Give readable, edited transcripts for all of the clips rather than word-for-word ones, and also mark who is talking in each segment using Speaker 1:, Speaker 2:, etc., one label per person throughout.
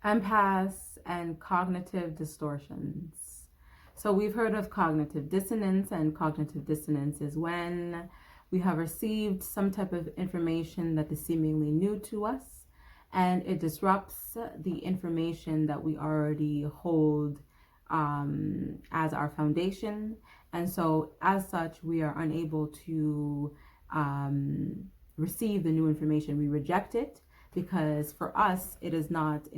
Speaker 1: Empaths and cognitive distortions. So we've heard of cognitive dissonance, and cognitive dissonance is when we have received some type of information that is seemingly new to us, and it disrupts the information that we already hold as our foundation. And so as such, we are unable to receive the new information. We reject it because for us it's not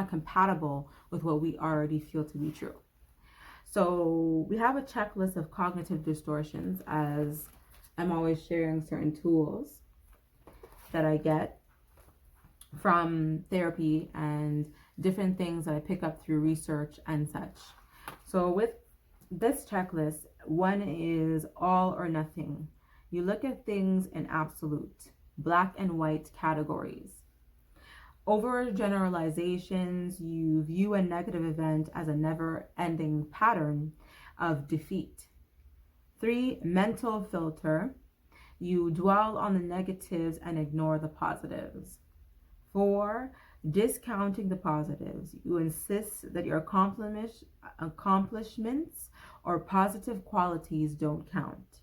Speaker 1: compatible with what we already feel to be true. So we have a checklist of cognitive distortions, as I'm always sharing certain tools that I get from therapy and different things that I pick up through research and such. So with this checklist, one is all or nothing. You look at things in absolute, black and white categories. Overgeneralizations, you view a negative event as a never-ending pattern of defeat. 3, mental filter. You dwell on the negatives and ignore the positives. 4, discounting the positives. You insist that your accomplishments or positive qualities don't count.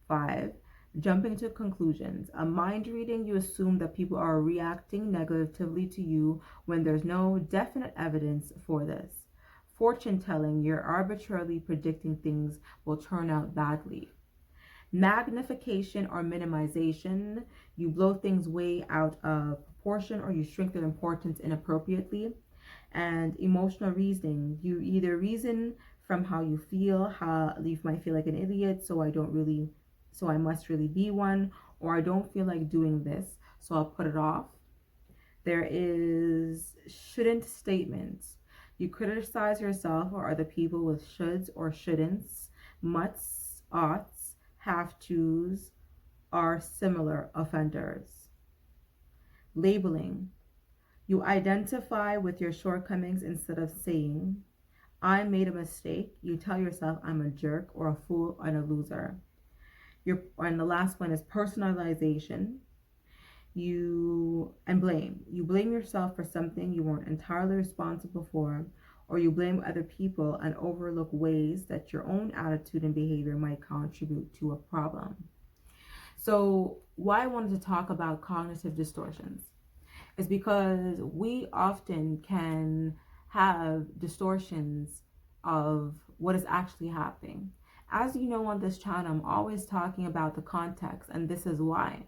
Speaker 1: 5, jumping to conclusions. A mind reading, you assume that people are reacting negatively to you when there's no definite evidence for this. Fortune telling, you're arbitrarily predicting things will turn out badly. Magnification or minimization, you blow things way out of proportion or you shrink their importance inappropriately. And emotional reasoning, you either reason from how you feel, how you might feel like an idiot, so I must really be one, or I don't feel like doing this, so I'll put it off. There is shouldn't statements. You criticize yourself or other people with shoulds or shouldn'ts, musts, oughts, have tos, are similar offenders. Labeling. You identify with your shortcomings instead of saying, I made a mistake. You tell yourself I'm a jerk or a fool and a loser. And the last one is personalization. You blame yourself for something you weren't entirely responsible for, or you blame other people and overlook ways that your own attitude and behavior might contribute to a problem. So why I wanted to talk about cognitive distortions is because we often can have distortions of what is actually happening. As you know, on this channel, I'm always talking about the context, and this is why.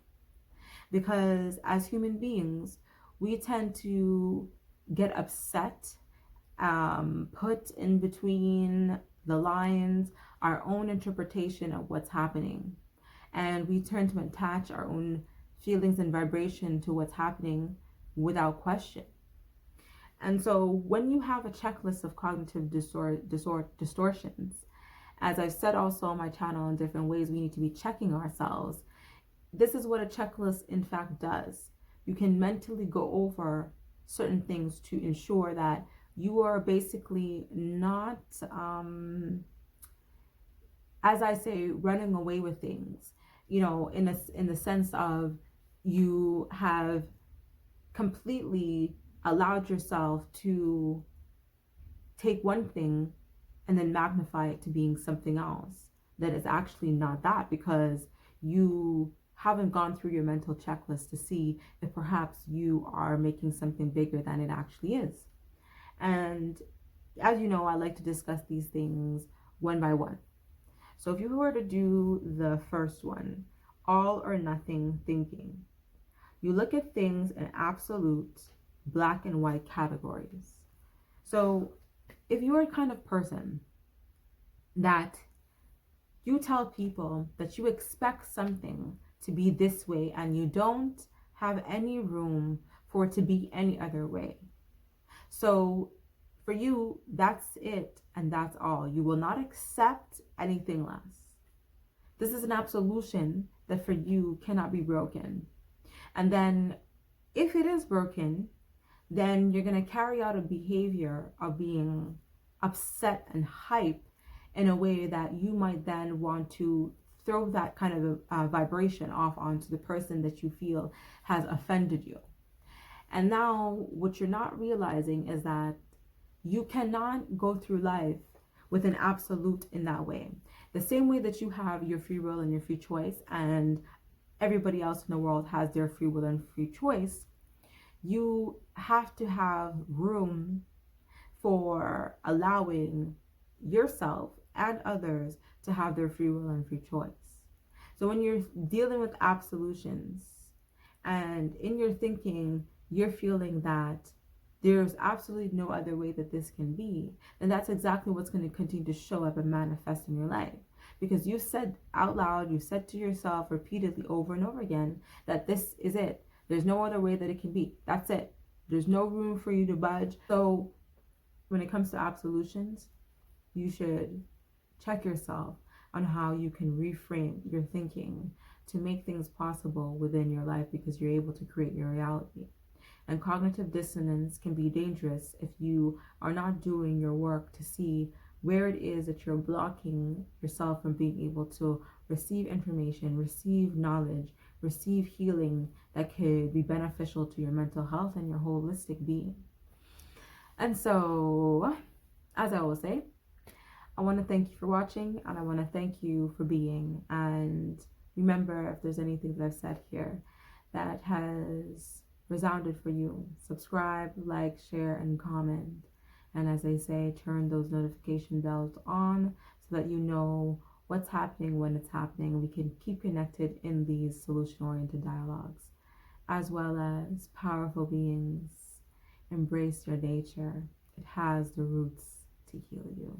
Speaker 1: Because as human beings, we tend to get upset, put in between the lines our own interpretation of what's happening. And we turn to attach our own feelings and vibration to what's happening without question. And so when you have a checklist of cognitive distortions, as I've said also on my channel in different ways, we need to be checking ourselves. This is what a checklist in fact does. You can mentally go over certain things to ensure that you are basically not, as I say, running away with things, in the sense of you have completely allowed yourself to take one thing and then magnify it to being something else that is actually not that, because you haven't gone through your mental checklist to see if perhaps you are making something bigger than it actually is. And as you know, I like to discuss these things one by one. So if you were to do the first one, all or nothing thinking, you look at things in absolute black and white categories. So if you're a kind of person that you tell people that you expect something to be this way and you don't have any room for it to be any other way. So for you, that's it and that's all. You will not accept anything less. This is an absolution that for you cannot be broken. And then if it is broken, then you're going to carry out a behavior of being upset and hype in a way that you might then want to throw that kind of vibration off onto the person that you feel has offended you. And now what you're not realizing is that you cannot go through life with an absolute in that way. The same way that you have your free will and your free choice, and everybody else in the world has their free will and free choice, you have to have room for allowing yourself and others to have their free will and free choice. So when you're dealing with absolutions and in your thinking, you're feeling that there's absolutely no other way that this can be, then that's exactly what's going to continue to show up and manifest in your life. Because you said out loud, you said to yourself repeatedly over and over again that this is it. There's no other way that it can be. That's it. There's no room for you to budge. So when it comes to absolutions, you should check yourself on how you can reframe your thinking to make things possible within your life, because you're able to create your reality. And cognitive dissonance can be dangerous if you are not doing your work to see where it is that you're blocking yourself from being able to receive information, receive knowledge, receive healing that could be beneficial to your mental health and your holistic being. And so, as I always say, I want to thank you for watching, and I want to thank you for being. And remember, if there's anything that I've said here that has resounded for you, subscribe, like, share, and comment. And as I say, turn those notification bells on so that you know what's happening when it's happening. We can keep connected in these solution-oriented dialogues, as well as powerful beings. Embrace your nature. It has the roots to heal you.